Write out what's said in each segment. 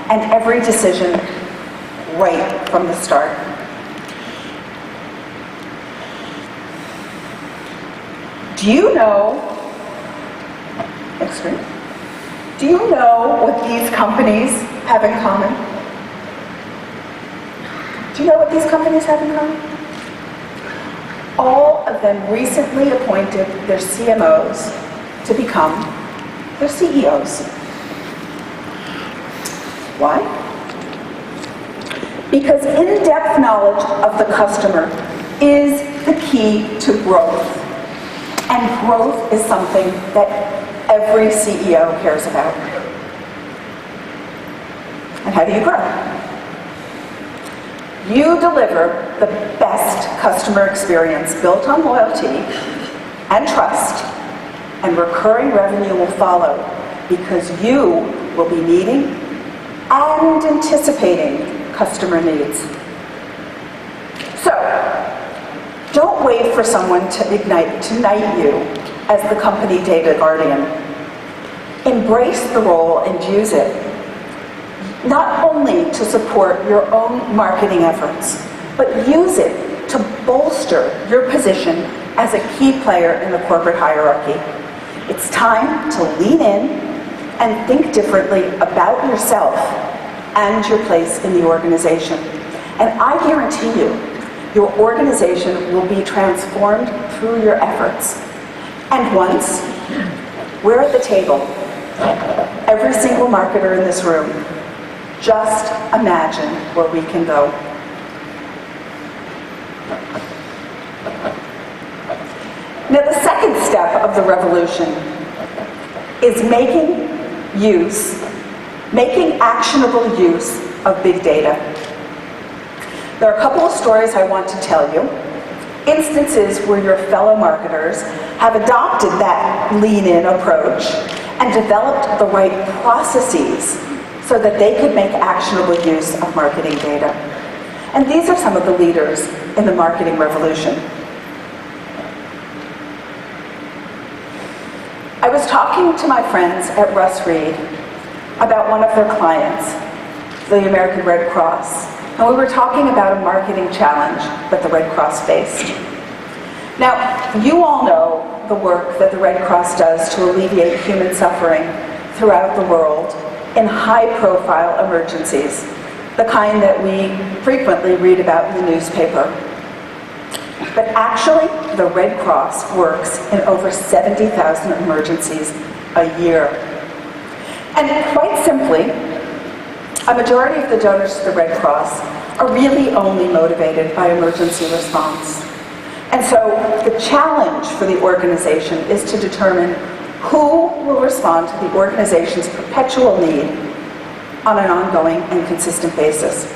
and every decision right from the start. Do you know, next screen, do you know what these companies have in common? Do you know what these companies have in common? All of them recently appointed their CMOs to become their CEOs. Why? Because in-depth knowledge of the customer is the key to growth. And growth is something that every CEO cares about. And how do you grow? You deliver the best customer experience built on loyalty and trust, and recurring revenue will follow because you will be meeting and anticipating customer needs. So, don't wait for someone to knight you as the company data guardian. Embrace the role and use it, not only to support your own marketing efforts, but use it to bolster your position as a key player in the corporate hierarchy. It's time to lean in and think differently about yourself and your place in the organization. And I guarantee you, your organization will be transformed through your efforts. And once we're at the table, every single marketer in this room, just imagine where we can go. Now, the second step of the revolution is making actionable use of big data. There are a couple of stories I want to tell you. Instances where your fellow marketers have adopted that lean-in approach and developed the right processes so that they could make actionable use of marketing data. And these are some of the leaders in the marketing revolution. I was talking to my friends at Russ Reed about one of their clients, the American Red Cross, and we were talking about a marketing challenge that the Red Cross faced. Now, you all know the work that the Red Cross does to alleviate human suffering throughout the world in high-profile emergencies, the kind that we frequently read about in the newspaper. But actually, the Red Cross works in over 70,000 emergencies a year. And quite simply, a majority of the donors to the Red Cross are really only motivated by emergency response. And so the challenge for the organization is to determine who will respond to the organization's perpetual need on an ongoing and consistent basis.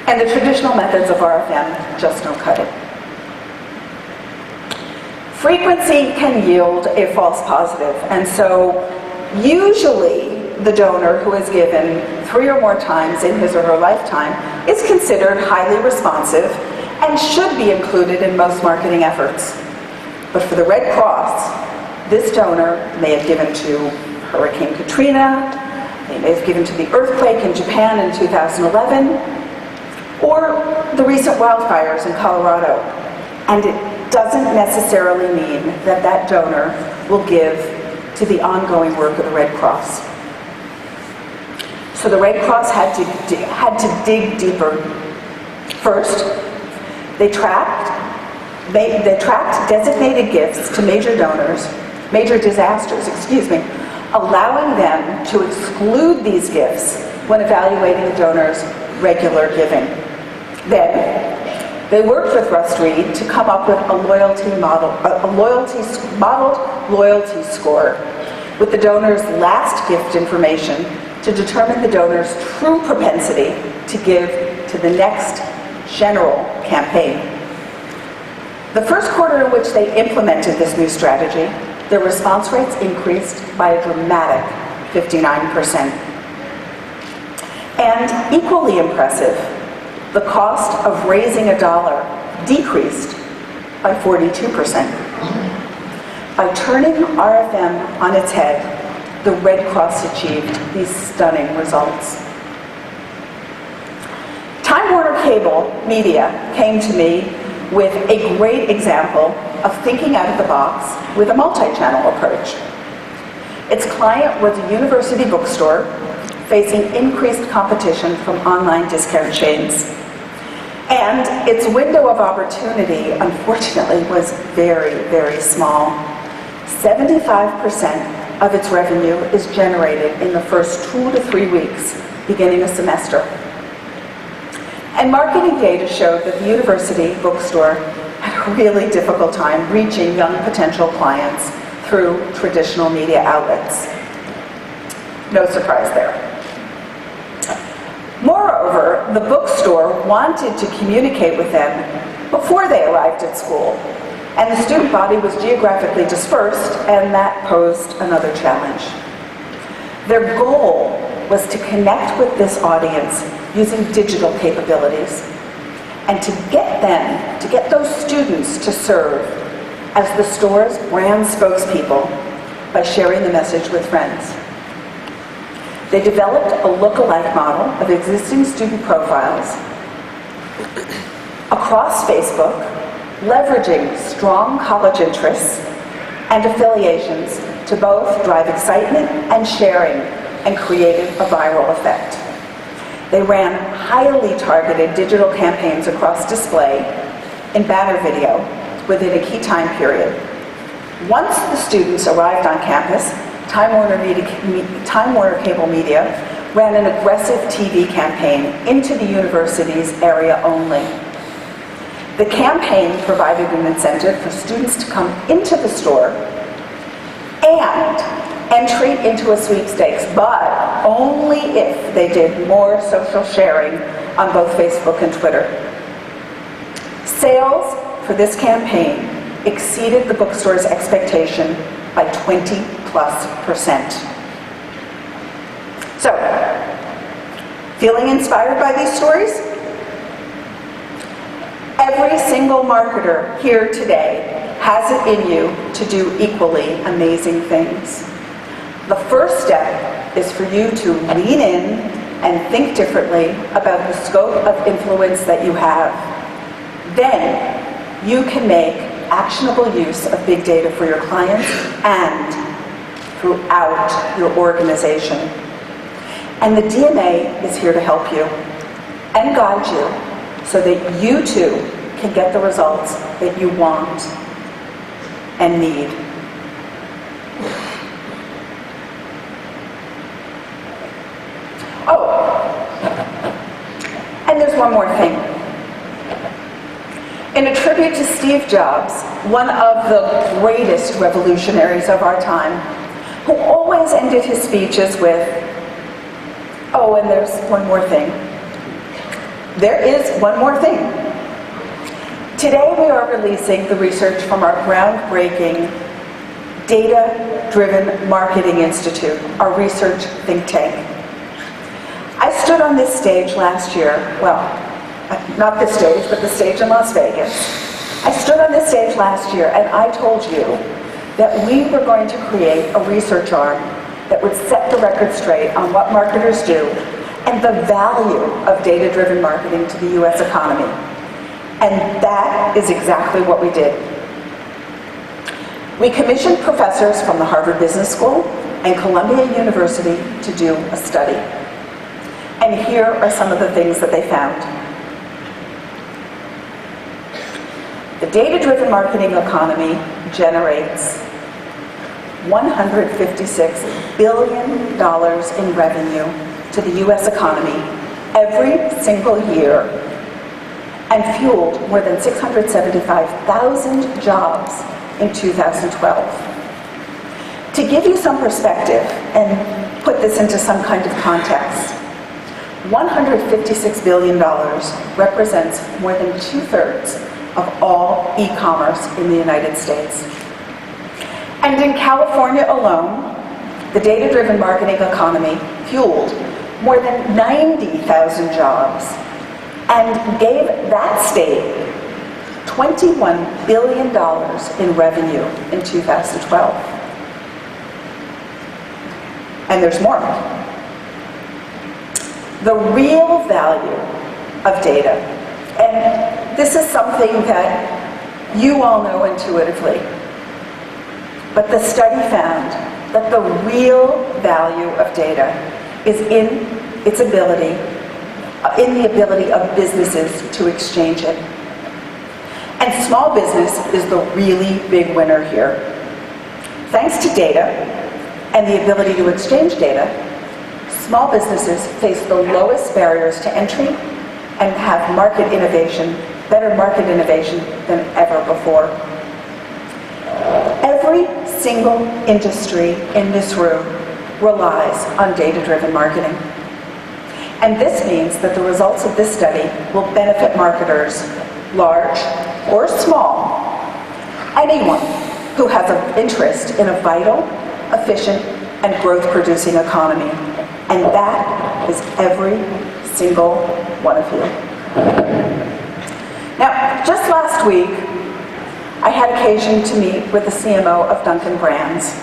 And the traditional methods of RFM just don't cut it. Frequency can yield a false positive, and so usually the donor who is given 3 or more times in his or her lifetime is considered highly responsive and should be included in most marketing efforts. But for the Red Cross, this donor may have given to Hurricane Katrina, they may have given to the earthquake in Japan in 2011, or the recent wildfires in Colorado. And it doesn't necessarily mean that that donor will give to the ongoing work of the Red Cross. So the Red Cross had to dig deeper. First, they tracked designated gifts to major disasters, allowing them to exclude these gifts when evaluating the donor's regular giving. Then, they worked with Russ Reed to come up with a modeled loyalty score with the donor's last gift information to determine the donor's true propensity to give to the next general campaign. The first quarter in which they implemented this new strategy, their response rates increased by a dramatic 59%. And equally impressive, the cost of raising $1 decreased by 42%. By turning RFM on its head, the Red Cross achieved these stunning results. Cable Media came to me with a great example of thinking out of the box with a multi-channel approach. Its client was a university bookstore facing increased competition from online discount chains. And its window of opportunity, unfortunately, was very, very small. 75% of its revenue is generated in the first 2 to 3 weeks, beginning a semester. And marketing data showed that the university bookstore had a really difficult time reaching young potential clients through traditional media outlets. No surprise there. Moreover, the bookstore wanted to communicate with them before they arrived at school, and the student body was geographically dispersed, and that posed another challenge. Their goal was to connect with this audience using digital capabilities, and to get those students to serve as the store's brand spokespeople by sharing the message with friends. They developed a look-alike model of existing student profiles across Facebook, leveraging strong college interests and affiliations to both drive excitement and sharing and created a viral effect. They ran highly targeted digital campaigns across display and banner video within a key time period. Once the students arrived on campus, Time Warner Cable Media ran an aggressive TV campaign into the university's area only. The campaign provided an incentive for students to come into the store and entry into a sweepstakes, but only if they did more social sharing on both Facebook and Twitter. Sales for this campaign exceeded the bookstore's expectation by 20+%. So, feeling inspired by these stories? Every single marketer here today has it in you to do equally amazing things. The first step is for you to lean in and think differently about the scope of influence that you have. Then you can make actionable use of big data for your clients and throughout your organization. And the DMA is here to help you and guide you so that you too can get the results that you want and need. Oh, and there's one more thing. In a tribute to Steve Jobs, one of the greatest revolutionaries of our time, who always ended his speeches with, oh, and there's one more thing. There is one more thing. Today we are releasing the research from our groundbreaking Data-Driven Marketing Institute, our research think tank. I stood on this stage last year, well, not this stage, but the stage in Las Vegas. I stood on this stage last year and I told you that we were going to create a research arm that would set the record straight on what marketers do and the value of data-driven marketing to the US economy. And that is exactly what we did. We commissioned professors from the Harvard Business School and Columbia University to do a study. And here are some of the things that they found. The data-driven marketing economy generates $156 billion in revenue to the US economy every single year and fueled more than 675,000 jobs in 2012. To give you some perspective and put this into some kind of context, $156 billion represents more than 2/3 of all e-commerce in the United States. And in California alone, the data-driven marketing economy fueled more than 90,000 jobs and gave that state $21 billion in revenue in 2012. And there's more. The real value of data And this is something that you all know intuitively. But the study found that the real value of data is in the ability of businesses to exchange it. And small business is the really big winner here. Thanks to data and the ability to exchange data, small businesses face the lowest barriers to entry and have better market innovation than ever before. Every single industry in this room relies on data-driven marketing. And this means that the results of this study will benefit marketers, large or small, anyone who has an interest in a vital, efficient, and growth-producing economy. And that is every single one of you. Now, just last week, I had occasion to meet with the CMO of Dunkin' Brands.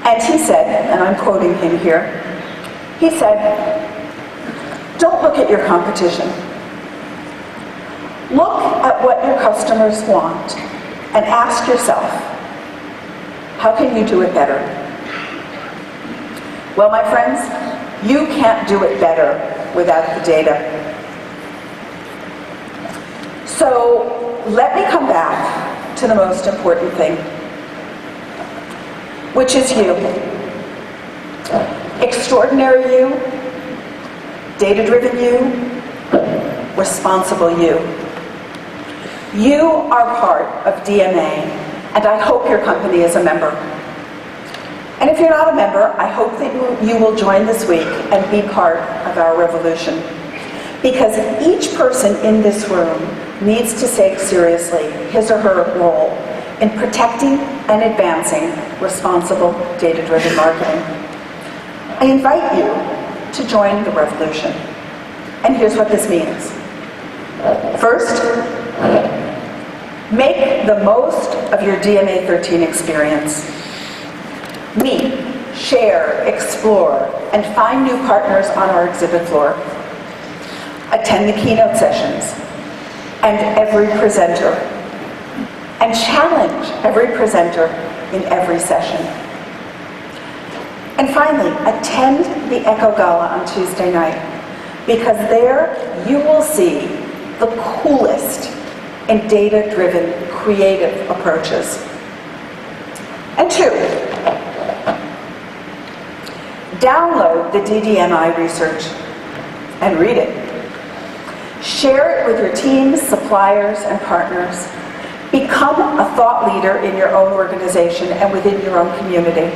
And he said, and I'm quoting him here, he said, "Don't look at your competition. Look at what your customers want and ask yourself, how can you do it better?" Well, my friends, you can't do it better without the data. So let me come back to the most important thing, which is you. Extraordinary you, data-driven you, responsible you. You are part of DMA, and I hope your company is a member. And if you're not a member, I hope that you will join this week and be part of our revolution. Because each person in this room needs to take seriously his or her role in protecting and advancing responsible data-driven marketing. I invite you to join the revolution. And here's what this means. First, make the most of your DMA 13 experience. Meet, share, explore, and find new partners on our exhibit floor. Attend the keynote sessions and every presenter. And challenge every presenter in every session. And finally, attend the Echo Gala on Tuesday night, because there you will see the coolest and data-driven creative approaches. And two, download the DDMI research and read it. Share it with your teams, suppliers, and partners. Become a thought leader in your own organization and within your own community.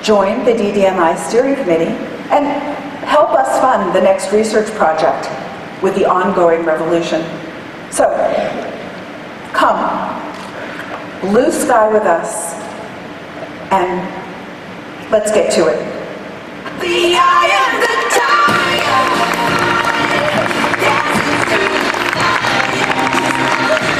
Join the DDMI steering committee and help us fund the next research project with the ongoing revolution. So, come, blue sky with us, and let's get to it. The eye of the tiger, dancing through the fire.